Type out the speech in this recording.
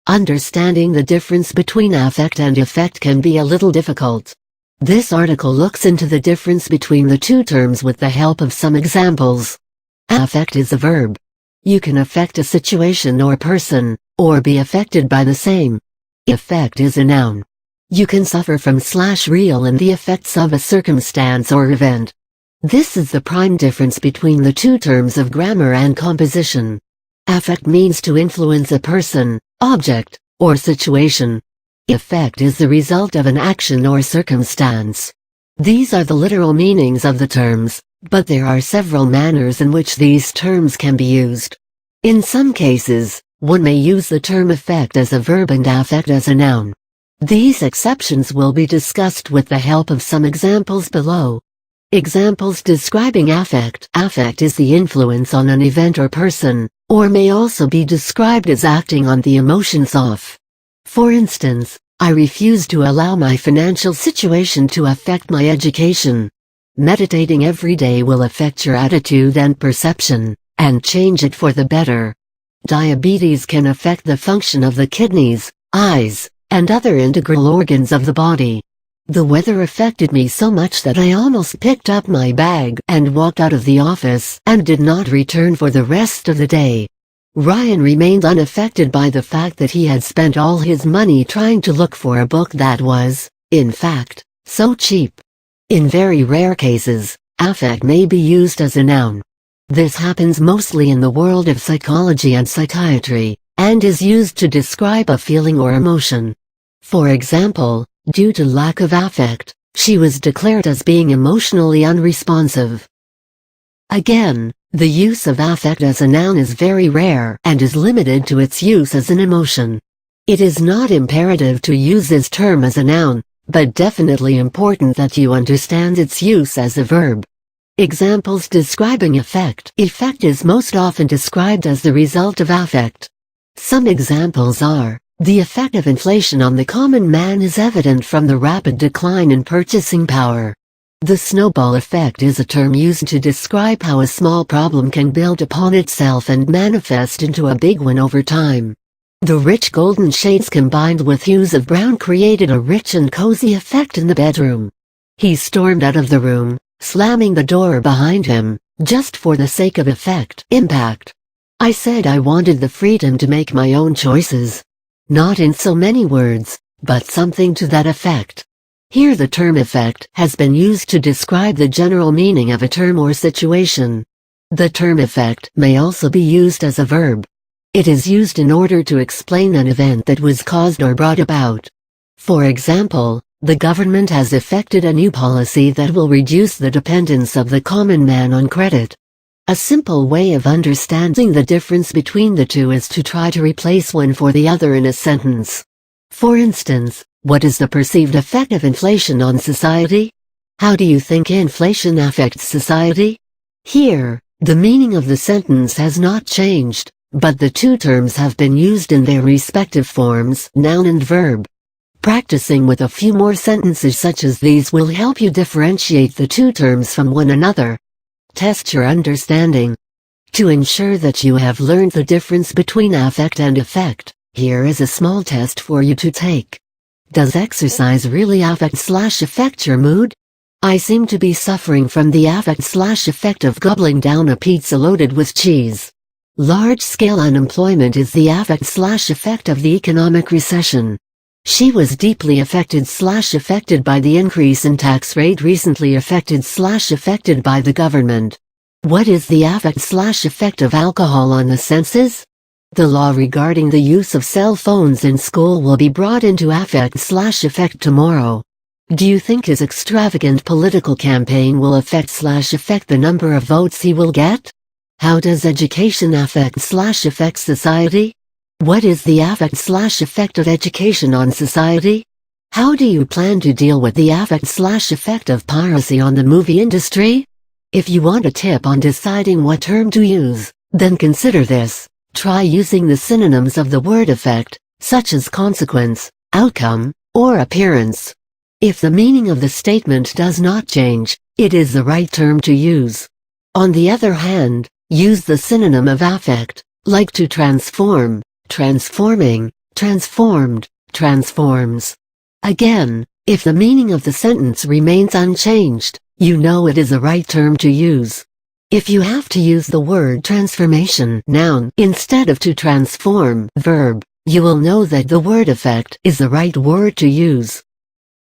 Understanding the difference between affect and effect can be a little difficult. This article looks into the difference between the two terms with the help of some examples. Affect is a verb. You can affect a situation or person, or be affected by the same. Effect is a noun. You can suffer from / real in the effects of a circumstance or event. This is the prime difference between the two terms of grammar and composition. Affect means to influence a person, object, or situation. Effect is the result of an action or circumstance. These are the literal meanings of the terms, but there are several manners in which these terms can be used. In some cases, one may use the term effect as a verb and affect as a noun. These exceptions will be discussed with the help of some examples below. Examples describing affect. Affect is the influence on an event or person, or may also be described as acting on the emotions of. For instance, I refuse to allow my financial situation to affect my education. Meditating every day will affect your attitude and perception, and change it for the better. Diabetes can affect the function of the kidneys, eyes, and other integral organs of the body. The weather affected me so much that I almost picked up my bag and walked out of the office and did not return for the rest of the day. Ryan remained unaffected by the fact that he had spent all his money trying to look for a book that was, in fact, so cheap. In very rare cases, affect may be used as a noun. This happens mostly in the world of psychology and psychiatry, and is used to describe a feeling or emotion. For example, due to lack of affect, she was declared as being emotionally unresponsive. Again, the use of affect as a noun is very rare and is limited to its use as an emotion. It is not imperative to use this term as a noun, but definitely important that you understand its use as a verb. Examples describing effect. Effect is most often described as the result of affect. Some examples are: the effect of inflation on the common man is evident from the rapid decline in purchasing power. The snowball effect is a term used to describe how a small problem can build upon itself and manifest into a big one over time. The rich golden shades combined with hues of brown created a rich and cozy effect in the bedroom. He stormed out of the room, slamming the door behind him, just for the sake of effect. Impact. I said I wanted the freedom to make my own choices. Not in so many words, but something to that effect. Here the term effect has been used to describe the general meaning of a term or situation. The term effect may also be used as a verb. It is used in order to explain an event that was caused or brought about. For example, the government has effected a new policy that will reduce the dependence of the common man on credit. A simple way of understanding the difference between the two is to try to replace one for the other in a sentence. For instance, what is the perceived effect of inflation on society? How do you think inflation affects society? Here, the meaning of the sentence has not changed, but the two terms have been used in their respective forms, noun and verb. Practicing with a few more sentences such as these will help you differentiate the two terms from one another. Test your understanding. To ensure that you have learned the difference between affect and effect, here is a small test for you to take. Does exercise really affect your mood? I seem to be suffering from the affect of gobbling down a pizza loaded with cheese. Large-scale unemployment is the affect of the economic recession. She was deeply affected by the increase in tax rate recently affected by the government. What is the affect of alcohol on the senses? The law regarding the use of cell phones in school will be brought into affect tomorrow. Do you think his extravagant political campaign will affect the number of votes he will get? How does education affect society? What is the affect of education on society? How do you plan to deal with the affect of piracy on the movie industry? If you want a tip on deciding what term to use, then consider this. Try using the synonyms of the word effect, such as consequence, outcome, or appearance. If the meaning of the statement does not change, it is the right term to use. On the other hand, use the synonym of affect, like to transform, transforming, transformed, transforms. Again, if the meaning of the sentence remains unchanged, you know it is the right term to use. If you have to use the word transformation noun instead of to transform verb, you will know that the word effect is the right word to use.